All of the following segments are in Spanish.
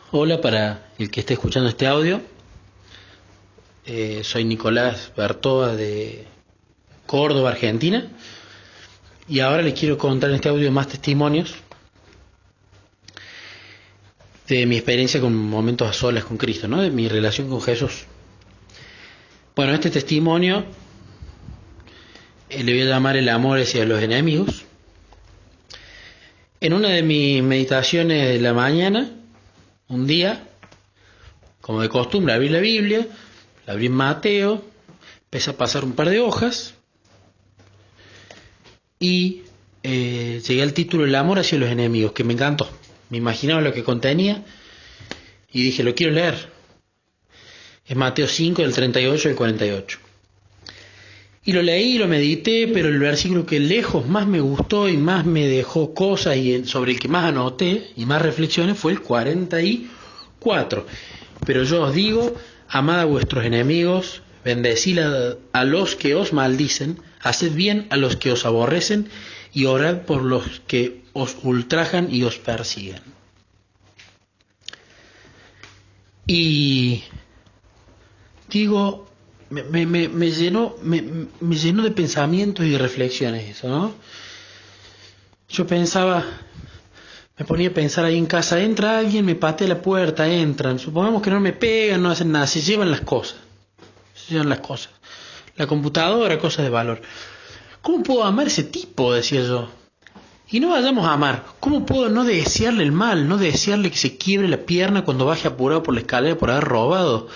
Hola para el que esté escuchando este audio. Soy Nicolás Bertoa de Córdoba, Argentina. Y ahora les quiero contar en este audio más testimonios de mi experiencia con momentos a solas con Cristo, ¿no? De mi relación con Jesús. Bueno, este testimonio le voy a llamar el amor hacia los enemigos. En una de mis meditaciones de la mañana, un día, como de costumbre, abrí la Biblia, la abrí en Mateo, empecé a pasar un par de hojas y llegué al título El amor hacia los enemigos, que me encantó. Me imaginaba lo que contenía y dije, lo quiero leer. Es Mateo 5, del 38 al 48. Y lo leí y lo medité, pero el versículo que lejos más me gustó y más me dejó cosas y sobre el que más anoté y más reflexiones fue el 44. Pero yo os digo, amad a vuestros enemigos, bendecid a los que os maldicen, haced bien a los que os aborrecen y orad por los que os ultrajan y os persiguen. Y digo, me llenó de pensamientos y de reflexiones eso, ¿no? Yo pensaba, me ponía a pensar ahí en casa, entra alguien, me patea la puerta, entran, supongamos que no me pegan, no hacen nada, se llevan las cosas. La computadora, cosas de valor. ¿Cómo puedo amar a ese tipo? Decía yo. Y no vayamos a amar. ¿Cómo puedo no desearle el mal? No desearle que se quiebre la pierna cuando baje apurado por la escalera por haber robado.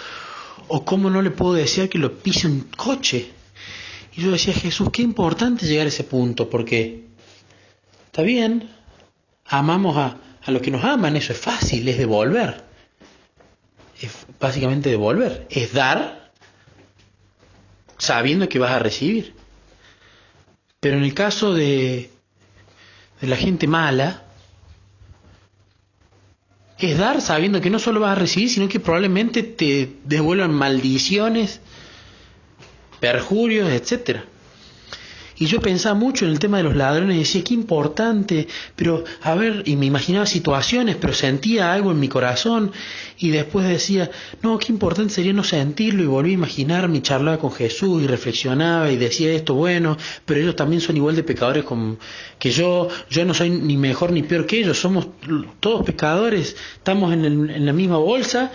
¿O cómo no le puedo desear que lo pise un coche? Y yo decía, Jesús, qué importante llegar a ese punto, porque está bien, amamos a los que nos aman, eso es fácil, es devolver. Es básicamente devolver. Es dar sabiendo que vas a recibir. Pero en el caso de la gente mala, es dar sabiendo que no solo vas a recibir, sino que probablemente te devuelvan maldiciones, perjurios, etcétera. Y yo pensaba mucho en el tema de los ladrones y decía, qué importante, pero a ver, y me imaginaba situaciones, pero sentía algo en mi corazón y después decía, no, qué importante sería no sentirlo, y volví a imaginar mi charla con Jesús y reflexionaba y decía esto, bueno, pero ellos también son igual de pecadores que yo no soy ni mejor ni peor que ellos, somos todos pecadores, estamos en la misma bolsa,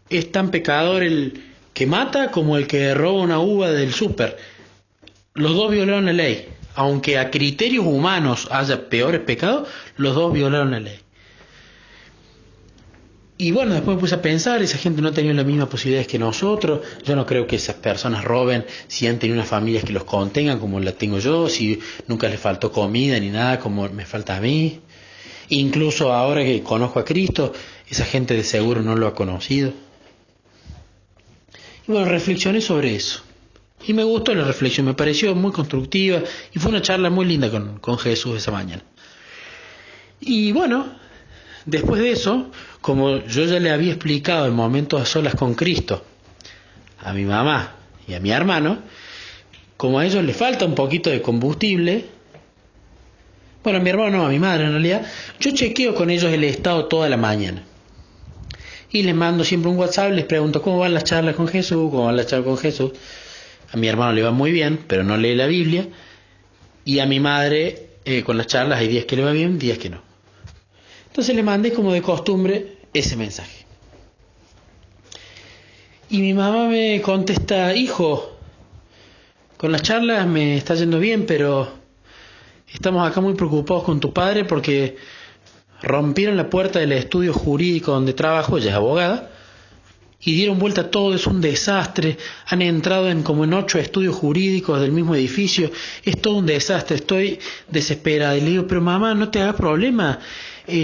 es tan pecador el que mata como el que roba una uva del súper. Los dos violaron la ley. Aunque a criterios humanos haya peores pecados, los dos violaron la ley. Y bueno, después me puse a pensar, esa gente no ha tenido las mismas posibilidades que nosotros. Yo no creo que esas personas roben si han tenido unas familias que los contengan como la tengo yo, si nunca les faltó comida ni nada como me falta a mí. Incluso ahora que conozco a Cristo, esa gente de seguro no lo ha conocido. Y bueno, reflexioné sobre eso. Y me gustó la reflexión, me pareció muy constructiva y fue una charla muy linda con Jesús esa mañana. Y bueno, después de eso, como yo ya le había explicado en momentos a solas con Cristo, a mi mamá y a mi hermano, como a ellos les falta un poquito de combustible, bueno, a mi hermano no, a mi madre en realidad, yo chequeo con ellos el estado toda la mañana. Y les mando siempre un WhatsApp, les pregunto cómo van las charlas con Jesús, cómo van las charlas con Jesús. A mi hermano le va muy bien, pero no lee la Biblia. Y a mi madre, con las charlas, hay días que le va bien, días que no. Entonces le mandé, como de costumbre, ese mensaje. Y mi mamá me contesta, hijo, con las charlas me está yendo bien, pero estamos acá muy preocupados con tu padre porque rompieron la puerta del estudio jurídico donde trabajo, ella es abogada, y dieron vuelta a todo, es un desastre, han entrado como en 8 estudios jurídicos del mismo edificio, es todo un desastre, estoy desesperada. Y le digo, pero mamá, no te hagas problema, ¿cómo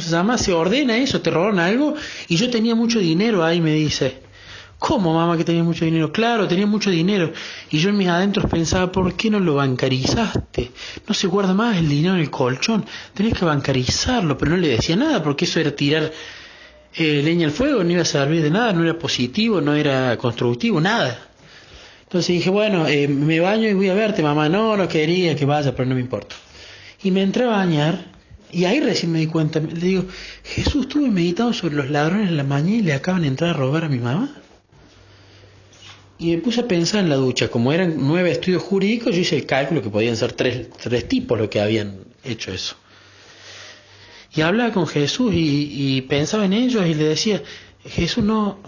se llama? Se ordena eso, te robaron algo, y yo tenía mucho dinero ahí, me dice. ¿Cómo, mamá, que tenías mucho dinero? Claro, tenía mucho dinero. Y yo en mis adentros pensaba, ¿por qué no lo bancarizaste? No se guarda más el dinero en el colchón. Tenés que bancarizarlo, pero no le decía nada, porque eso era tirar leña al fuego, no iba a servir de nada, no era positivo, no era constructivo, nada. Entonces dije, bueno, me baño y voy a verte, mamá. No, no quería que vaya, pero no me importa. Y me entré a bañar Y ahí recién me di cuenta, le digo, Jesús, estuve meditando sobre los ladrones en la mañana y le acaban de entrar a robar a mi mamá. Y me puse a pensar en la ducha, como eran 9 estudios jurídicos, yo hice el cálculo que podían ser tres tipos los que habían hecho eso. Y hablaba con Jesús y pensaba en ellos y le decía, Jesús, no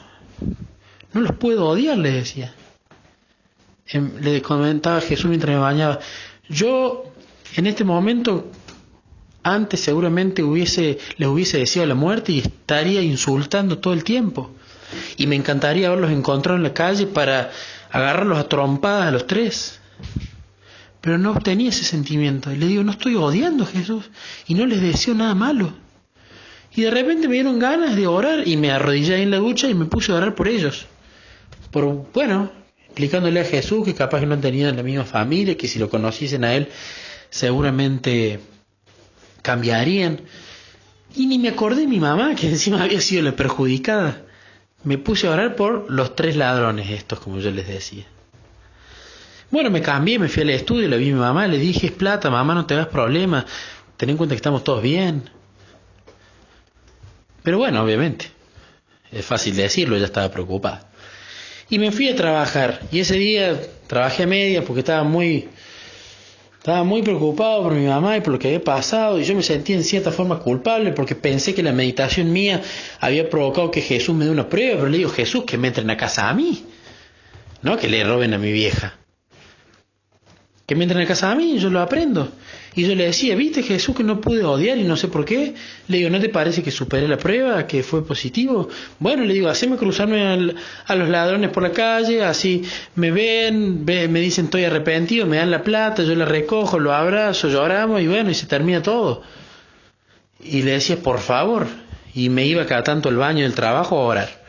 los puedo odiar, le decía. Le comentaba a Jesús mientras me bañaba, yo en este momento antes seguramente les hubiese deseado la muerte y estaría insultando todo el tiempo. Y me encantaría haberlos encontrado en la calle para agarrarlos a trompadas a los 3. Pero no obtenía ese sentimiento. Y le digo, no estoy odiando a Jesús y no les deseo nada malo. Y de repente me dieron ganas de orar y me arrodillé en la ducha y me puse a orar por ellos. Explicándole a Jesús que capaz que no tenían la misma familia, que si lo conociesen a él seguramente cambiarían. Y ni me acordé de mi mamá, que encima había sido la perjudicada. Me puse a orar por los 3 ladrones estos, como yo les decía. Bueno, me cambié, me fui al estudio, le vi a mi mamá, le dije, es plata, mamá, no te hagas problema, ten en cuenta que estamos todos bien. Pero bueno, obviamente, es fácil decirlo, ella estaba preocupada. Y me fui a trabajar, y ese día trabajé a medias porque estaba muy preocupado por mi mamá y por lo que había pasado, y yo me sentía en cierta forma culpable porque pensé que la meditación mía había provocado que Jesús me dé una prueba, pero le digo, Jesús, que me entren a casa a mí, no que le roben a mi vieja. Que me entren a casa a mí, yo lo aprendo. Y yo le decía, ¿viste, Jesús, que no pude odiar y no sé por qué? Le digo, ¿no te parece que superé la prueba, que fue positivo? Bueno, le digo, haceme cruzarme a los ladrones por la calle, así me ven, me dicen estoy arrepentido, me dan la plata, yo la recojo, lo abrazo, lloramos y bueno, y se termina todo. Y le decía, por favor, y me iba cada tanto al baño del trabajo a orar.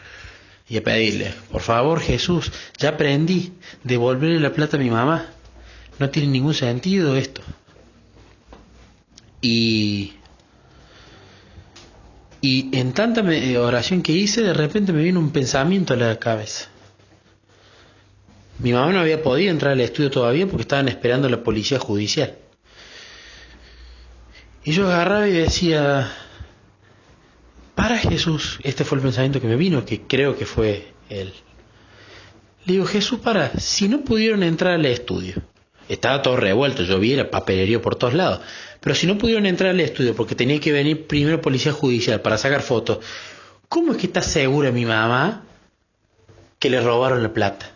Y a pedirle, por favor, Jesús, ya aprendí, devolverle la plata a mi mamá. No tiene ningún sentido esto. Y en tanta oración que hice, de repente me vino un pensamiento a la cabeza. Mi mamá no había podido entrar al estudio todavía porque estaban esperando a la policía judicial. Y yo agarraba y decía, para Jesús, este fue el pensamiento que me vino, que creo que fue él. Le digo, Jesús, si no pudieron entrar al estudio, estaba todo revuelto, llovía, papelería por todos lados. Pero si no pudieron entrar al estudio porque tenía que venir primero policía judicial para sacar fotos, ¿cómo es que está segura mi mamá que le robaron la plata?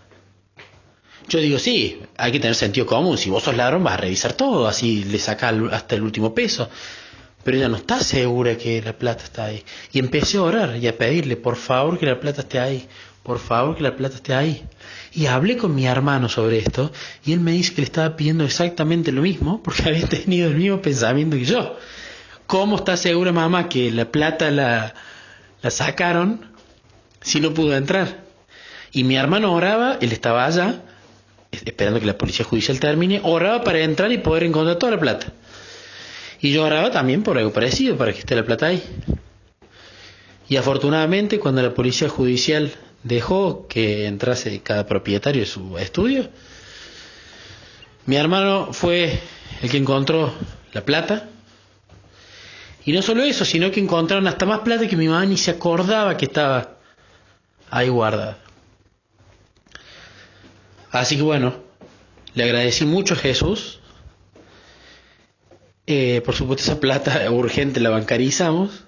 Yo digo, sí, hay que tener sentido común. Si vos sos ladrón vas a revisar todo, así le sacás hasta el último peso. Pero ella no está segura que la plata está ahí. Y empecé a orar y a pedirle, por favor, que la plata esté ahí. Por favor, que la plata esté ahí. Y hablé con mi hermano sobre esto y él me dice que le estaba pidiendo exactamente lo mismo porque había tenido el mismo pensamiento que yo. ¿Cómo está segura mamá que la plata la sacaron si no pudo entrar? Y mi hermano oraba, él estaba allá, esperando que la policía judicial termine, oraba para entrar y poder encontrar toda la plata. Y yo oraba también por algo parecido, para que esté la plata ahí. Y afortunadamente cuando la policía judicial dejó que entrase cada propietario de su estudio, mi hermano fue el que encontró la plata. Y no solo eso, sino que encontraron hasta más plata que mi mamá ni se acordaba que estaba ahí guardada. Así que bueno, le agradecí mucho a Jesús. Por supuesto esa plata urgente la bancarizamos.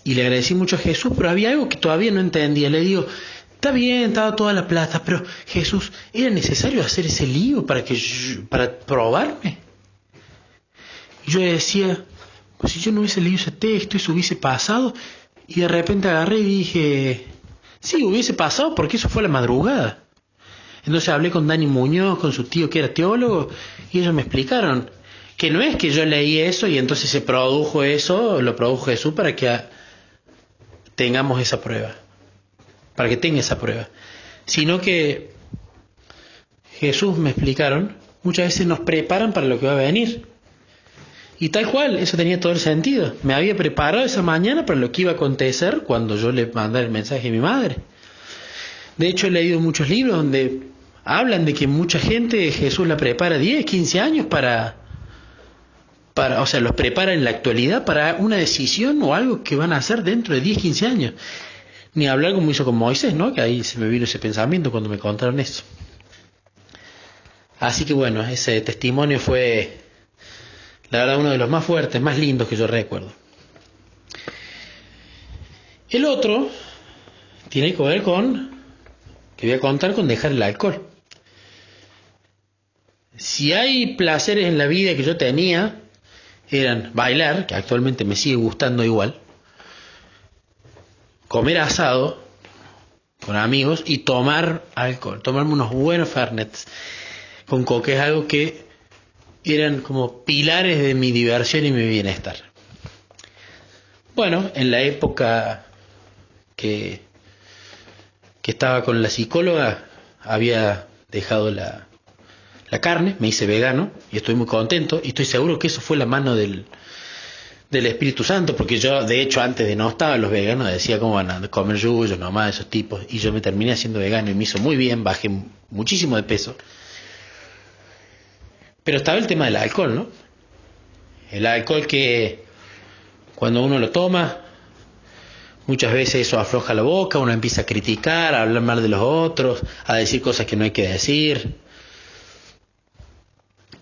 Y le agradecí mucho a Jesús, pero había algo que todavía no entendía. Le digo, está bien, estaba toda la plata, pero Jesús, ¿era necesario hacer ese lío para probarme? Y yo le decía, pues si yo no hubiese leído ese texto, eso hubiese pasado. Y de repente agarré y dije, sí, hubiese pasado porque eso fue a la madrugada. Entonces hablé con Dani Muñoz, con su tío que era teólogo, y ellos me explicaron que no es que yo leí eso y entonces se produjo eso, lo produjo Jesús para que tengamos esa prueba, para que tenga esa prueba, sino que Jesús, me explicaron, muchas veces nos preparan para lo que va a venir. Y tal cual, eso tenía todo el sentido. Me había preparado esa mañana para lo que iba a acontecer cuando yo le mandara el mensaje a mi madre. De hecho, he leído muchos libros donde hablan de que mucha gente Jesús la prepara 10, 15 años para o sea, los prepara en la actualidad para una decisión o algo que van a hacer dentro de 10, 15 años. Ni hablar como hizo con Moisés, ¿no? Que ahí se me vino ese pensamiento cuando me contaron eso. Así que bueno, ese testimonio fue, la verdad, uno de los más fuertes, más lindos que yo recuerdo. El otro tiene que ver que voy a contar con dejar el alcohol. Si hay placeres en la vida que yo tenía, eran bailar, que actualmente me sigue gustando igual, comer asado con amigos y tomar alcohol, tomarme unos buenos fernets con coca, es algo que eran como pilares de mi diversión y mi bienestar. Bueno, en la época que estaba con la psicóloga, había dejado la carne, me hice vegano y estoy muy contento y estoy seguro que eso fue la mano del Espíritu Santo, porque yo, de hecho, antes de no estar los veganos, decía cómo van a comer yuyos, nomás, esos tipos, y yo me terminé haciendo vegano y me hizo muy bien, bajé muchísimo de peso. Pero estaba el tema del alcohol, ¿no? El alcohol que cuando uno lo toma, muchas veces eso afloja la boca, uno empieza a criticar, a hablar mal de los otros, a decir cosas que no hay que decir.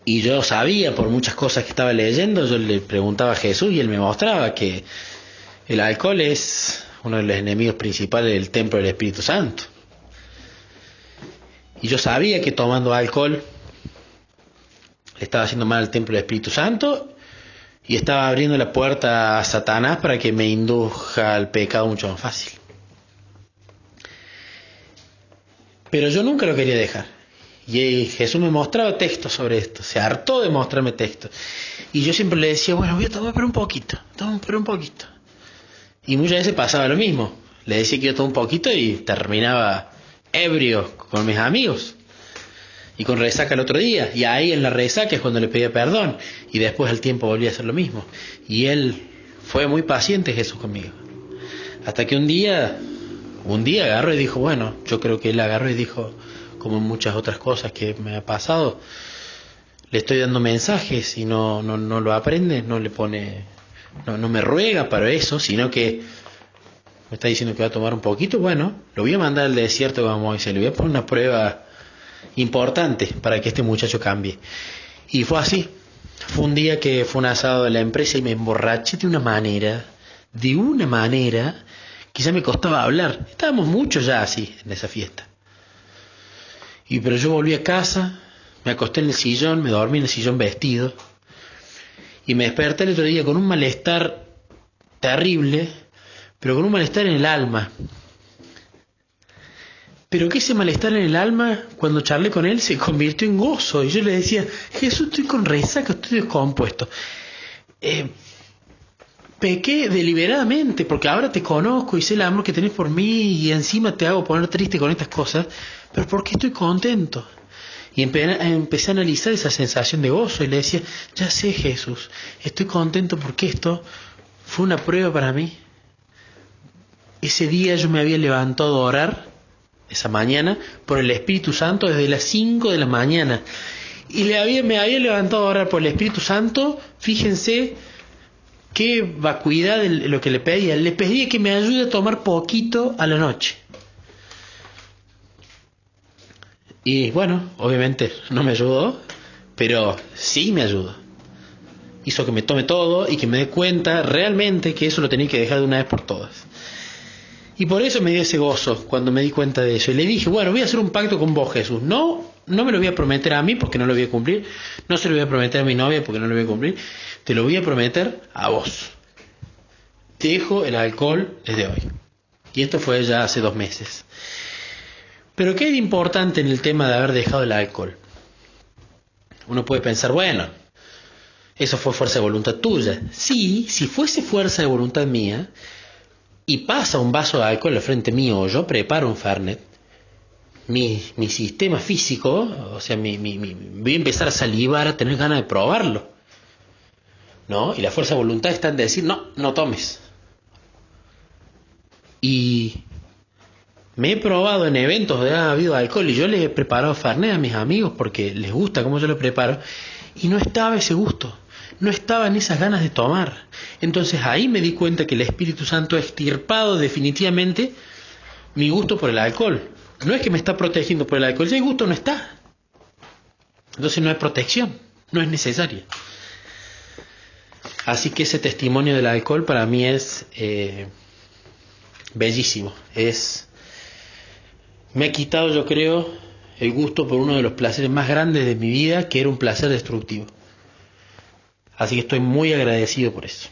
Y yo sabía, por muchas cosas que estaba leyendo, yo le preguntaba a Jesús y él me mostraba que el alcohol es uno de los enemigos principales del templo del Espíritu Santo. Y yo sabía que tomando alcohol le estaba haciendo mal al templo del Espíritu Santo y estaba abriendo la puerta a Satanás para que me induja al pecado mucho más fácil. Pero yo nunca lo quería dejar. Y Jesús me mostraba textos sobre esto, se hartó de mostrarme textos. Y yo siempre le decía, bueno, voy a tomar pero un poquito. Y muchas veces pasaba lo mismo. Le decía que yo tomaba un poquito y terminaba ebrio con mis amigos. Y con resaca el otro día. Y ahí en la resaca es cuando le pedía perdón. Y después al tiempo volvía a hacer lo mismo. Y él fue muy paciente, Jesús, conmigo. Hasta que un día agarró y dijo, bueno, yo creo que él agarró y dijo, como muchas otras cosas que me ha pasado, le estoy dando mensajes y no lo aprende, no le pone, no me ruega para eso, sino que me está diciendo que va a tomar un poquito. Bueno, lo voy a mandar al desierto como Moisés, le voy a poner una prueba importante para que este muchacho cambie. Y fue así. Fue un día que fue un asado de la empresa y me emborraché de una manera que ya me costaba hablar. Estábamos muchos ya así en esa fiesta. Pero yo volví a casa, me acosté en el sillón, me dormí en el sillón vestido y me desperté el otro día con un malestar terrible, pero con un malestar en el alma. Pero que ese malestar en el alma, cuando charlé con él, se convirtió en gozo. Y yo le decía, Jesús, estoy con resaca, estoy descompuesto. Pequé deliberadamente, porque ahora te conozco y sé el amor que tenés por mí y encima te hago poner triste con estas cosas, pero ¿por qué estoy contento? Y empecé a analizar esa sensación de gozo y le decía, ya sé, Jesús, estoy contento porque esto fue una prueba para mí. Ese día yo me había levantado a orar, esa mañana, por el Espíritu Santo desde las 5 de la mañana. Y me había levantado a orar por el Espíritu Santo, fíjense qué vacuidad de lo que le pedía. Le pedía que me ayude a tomar poquito a la noche. Y bueno, obviamente no me ayudó, pero sí me ayudó. Hizo que me tome todo y que me dé cuenta realmente que eso lo tenía que dejar de una vez por todas. Y por eso me dio ese gozo cuando me di cuenta de eso. Y le dije, bueno, voy a hacer un pacto con vos, Jesús. No me lo voy a prometer a mí porque no lo voy a cumplir. No se lo voy a prometer a mi novia porque no lo voy a cumplir. Te lo voy a prometer a vos. Dejo el alcohol desde hoy. Y esto fue ya hace 2 meses. Pero ¿qué es importante en el tema de haber dejado el alcohol? Uno puede pensar, bueno, eso fue fuerza de voluntad tuya. Sí, si fuese fuerza de voluntad mía y pasa un vaso de alcohol al frente mío o yo preparo un Fernet, mi sistema físico, o sea, voy a empezar a salivar, a tener ganas de probarlo, ¿no? Y la fuerza de voluntad está en decir, no tomes. Y me he probado en eventos donde ha habido alcohol y yo le he preparado Fernet a mis amigos porque les gusta cómo yo lo preparo y no estaba ese gusto. no estaba en esas ganas de tomar. Entonces ahí me di cuenta que el Espíritu Santo ha extirpado definitivamente mi gusto por el alcohol. No es que me está protegiendo por el alcohol, ya el gusto no está. Entonces no hay protección, no es necesaria. Así que ese testimonio del alcohol para mí es bellísimo. Me ha quitado, yo creo, el gusto por uno de los placeres más grandes de mi vida, que era un placer destructivo. Así que estoy muy agradecido por eso.